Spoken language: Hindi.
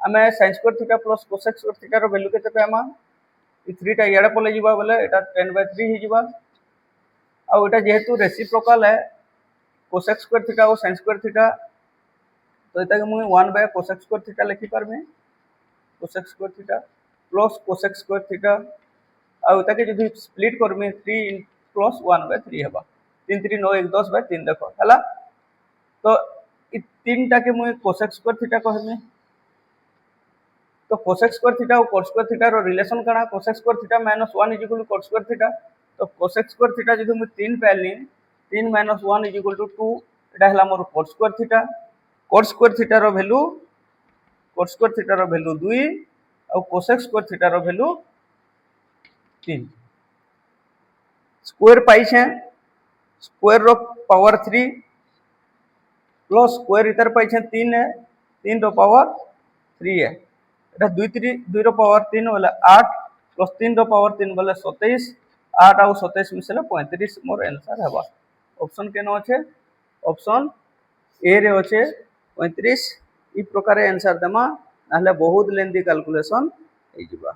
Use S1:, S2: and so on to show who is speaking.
S1: आम sin square theta plus cosec square थीटार वैल्यू केते पाइमा 3 टा इयाडे पले जिबा बोले एटा 10/3 हो जिबा आ एटा जेहेतु रेसिप्रोकल है cosec स्क्वायर थीटा और sin स्क्वायर थीटा तो एटा के मुई 1/cosec स्क्वायर थीटा लिखि पारबे cosec square theta plus cosec square theta आ एटा के जदी स्प्लिट करमे 3 प्लस 1/3 हेबा 3 3 9 1 10/3 देखो हला तो इ तीनटा के मुई cosec स्क्वायर थीटा कहमे तो cosec स्क्वायर थीटा और cot स्क्वायर थीटा रो रिलेशन काना cosec square theta - 1 = cot square theta तो cosec स्क्वायर थीटा जदी मुई 3 पाइली 3 - 1 = 2 एटा हला मोर cot square theta cot square theta रो वैल्यू 2 और cosec स्क्वायर थीटा रो वैल्यू 3 स्क्वायर पाई छे स्क्वायर रो पावर 3 प्लस स्क्वायर इधर पाई छे 3 है 3 रो पावर 3 है एटा 2 3 2 रो पावर 3 वाला 8 प्लस 3 रो पावर 3 वाला 27 8 और 27 मिसले 35 मोर आंसर हेबा ऑप्शन केनो আছে ऑप्शन ए रे আছে 35 इ प्रकार आंसर देमा नाले बहुत लेंथी कैलकुलेशन हे जिबा।